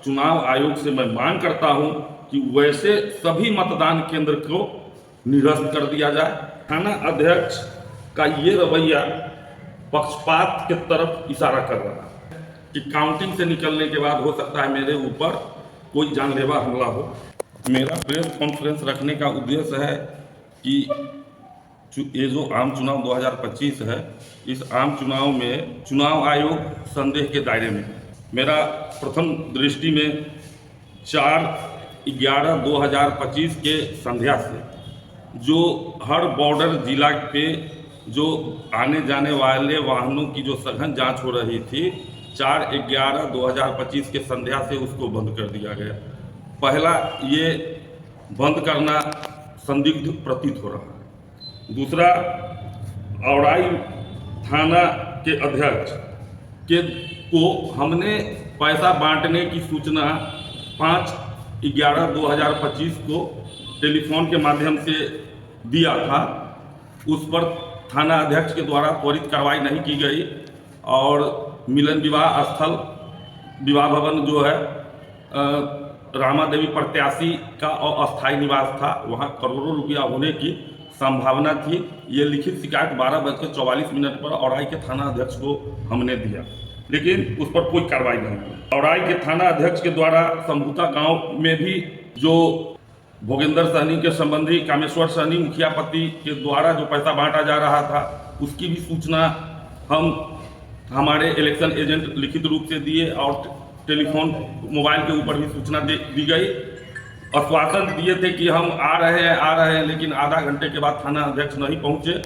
चुनाव आयोग से मैं मांग करता हूं कि वैसे सभी मतदान केंद्र को निरस्त कर दिया जाए। थाना अध्यक्ष का ये रवैया पक्षपात के तरफ इशारा कर रहा है कि काउंटिंग से निकलने के बाद हो सकता है मेरे ऊपर कोई जानलेवा हमला हो। मेरा प्रेस कॉन्फ्रेंस रखने का उद्देश्य है कि ये जो आम चुनाव 2025 है, इस आम चुनाव में चुनाव आयोग संदेह के दायरे में है। मेरा प्रथम दृष्टि में 4/11/2025 के संध्या से जो हर बॉर्डर जिला पे जो आने जाने वाले वाहनों की जो सघन जांच हो रही थी, 4/11/2025 के संध्या से उसको बंद कर दिया गया। पहला, ये बंद करना संदिग्ध प्रतीत हो रहा है। दूसरा, औराई थाना के अध्यक्ष को हमने पैसा बांटने की सूचना 5/11/2025 को टेलीफोन के माध्यम से दिया था। उस पर थाना अध्यक्ष के द्वारा त्वरित कार्रवाई नहीं की गई और मिलन विवाह स्थल विवाह भवन जो है रामा देवी प्रत्याशी का अस्थायी निवास था, वहाँ करोड़ों रुपया होने की संभावना थी। ये लिखित शिकायत 12:44 पर औराई के थाना अध्यक्ष को हमने दिया, लेकिन उस पर कोई कार्रवाई नहीं हुई। औराई के थाना अध्यक्ष के द्वारा संभूता गांव में भी जो भोगेंद्र सहनी के संबंधी कामेश्वर सहनी मुखिया पति के द्वारा जो पैसा बांटा जा रहा था, उसकी भी सूचना हम हमारे इलेक्शन एजेंट लिखित रूप से दिए और टेलीफोन मोबाइल के ऊपर भी सूचना दी गई। आश्वासन दिए थे कि हम आ रहे हैं, लेकिन आधा घंटे के बाद थाना अध्यक्ष नहीं पहुंचे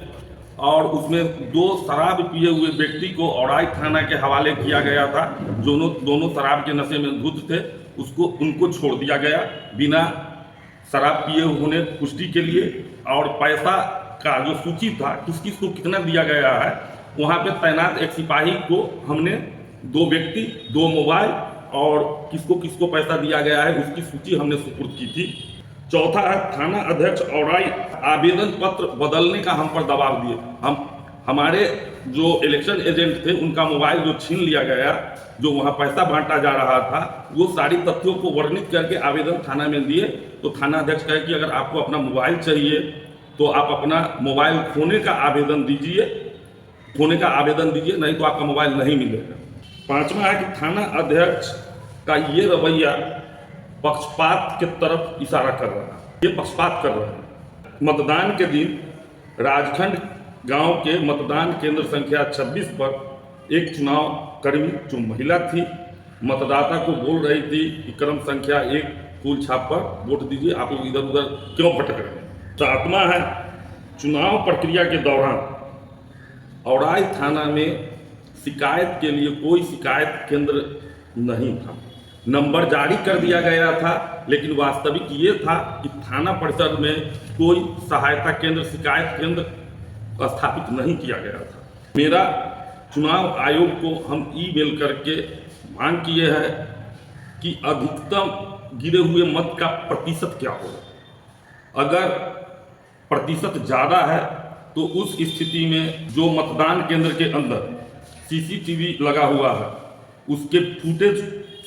और उसमें 2 शराब पिए हुए व्यक्ति को औराई थाना के हवाले किया गया था। दोनों शराब के नशे में धुत थे, उनको छोड़ दिया गया बिना शराब पिए होने पुष्टि के लिए। और पैसा का जो सूची था किस किस को कितना दिया गया है, वहाँ पे तैनात एक सिपाही को हमने 2 व्यक्ति, 2 मोबाइल और किसको पैसा दिया गया है उसकी सूची हमने सुपुर्द की थी। चौथा है, थाना अध्यक्ष औराई आवेदन पत्र बदलने का हम पर दबाव दिए। हमारे जो इलेक्शन एजेंट थे उनका मोबाइल जो छीन लिया गया, जो वहाँ पैसा बांटा जा रहा था, वो सारी तथ्यों को वर्णित करके आवेदन थाना में दिए। तो थाना अध्यक्ष कहे कि अगर आपको अपना मोबाइल चाहिए तो आप अपना मोबाइल खोने का आवेदन दीजिए, नहीं तो आपका मोबाइल नहीं मिलेगा। 5वां है कि थाना अध्यक्ष का ये रवैया पक्षपात के तरफ इशारा कर रहा है। ये पक्षपात कर रहा है। मतदान के दिन राजखंड गांव के मतदान केंद्र संख्या 26 पर एक चुनाव कर्मी जो महिला थी, मतदाता को बोल रही थी कि क्रम संख्या 1 फूल छाप पर वोट दीजिए, आप लोग इधर उधर क्यों भटक रहे हैं। 7वां है, चुनाव प्रक्रिया के दौरान औराई थाना में शिकायत के लिए कोई शिकायत केंद्र नहीं था। नंबर जारी कर दिया गया था, लेकिन वास्तविक ये था कि थाना परिसर में कोई सहायता केंद्र, शिकायत केंद्र स्थापित नहीं किया गया था। मेरा चुनाव आयोग को हम ईमेल करके मांग किए हैं कि अधिकतम गिरे हुए मत का प्रतिशत क्या होगा। अगर प्रतिशत ज़्यादा है तो उस स्थिति में जो मतदान केंद्र के अंदर CCTV लगा हुआ है उसके फुटेज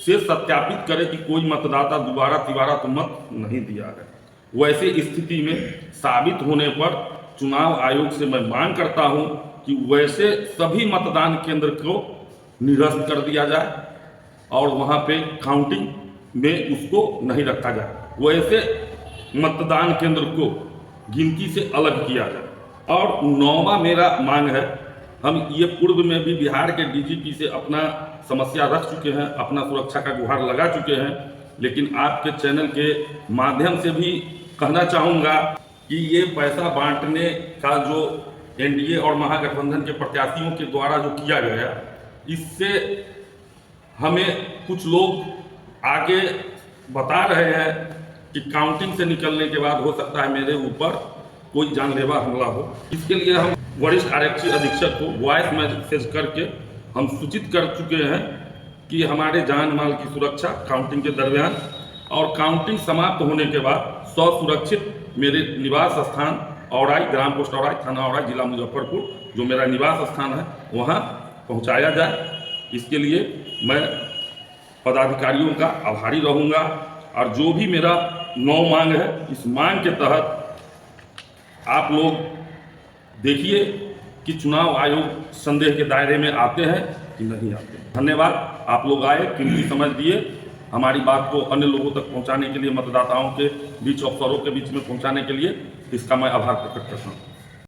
से सत्यापित करे कि कोई मतदाता दोबारा तिबारा तो मत नहीं दिया है। वैसे स्थिति में साबित होने पर चुनाव आयोग से मैं मांग करता हूं कि वैसे सभी मतदान केंद्र को निरस्त कर दिया जाए और वहां पे काउंटिंग में उसको नहीं रखा जाए। वैसे मतदान केंद्र को गिनती से अलग किया जाए। और 9वां मेरा मांग है, हम ये पूर्व में भी बिहार के DGP से अपना समस्या रख चुके हैं, अपना सुरक्षा का गुहार लगा चुके हैं, लेकिन आपके चैनल के माध्यम से भी कहना चाहूँगा कि ये पैसा बांटने का जो NDA और महागठबंधन के प्रत्याशियों के द्वारा जो किया गया, इससे हमें कुछ लोग आगे बता रहे हैं कि काउंटिंग से निकलने के बाद हो सकता है मेरे ऊपर कोई जानलेवा हमला हो। इसके लिए हम वरिष्ठ आरक्षी अधीक्षक को वॉइस मैसेज करके हम सूचित कर चुके हैं कि हमारे जान माल की सुरक्षा काउंटिंग के दरमियान और काउंटिंग समाप्त होने के बाद सुरक्षित मेरे निवास स्थान औराई, ग्राम पोस्ट औराई, थाना औराई, जिला मुजफ्फरपुर, जो मेरा निवास स्थान है, वहाँ पहुँचाया जाए। इसके लिए मैं पदाधिकारियों का आभारी रहूँगा और जो भी मेरा 9 मांग है, इस मांग के तहत आप लोग देखिए कि चुनाव आयोग संदेह के दायरे में आते हैं कि नहीं आते। धन्यवाद, आप लोग आए, कीमती समय दिए, हमारी बात को अन्य लोगों तक पहुंचाने के लिए, मतदाताओं के बीच, अफसरों के बीच में पहुंचाने के लिए, इसका मैं आभार प्रकट करता हूँ।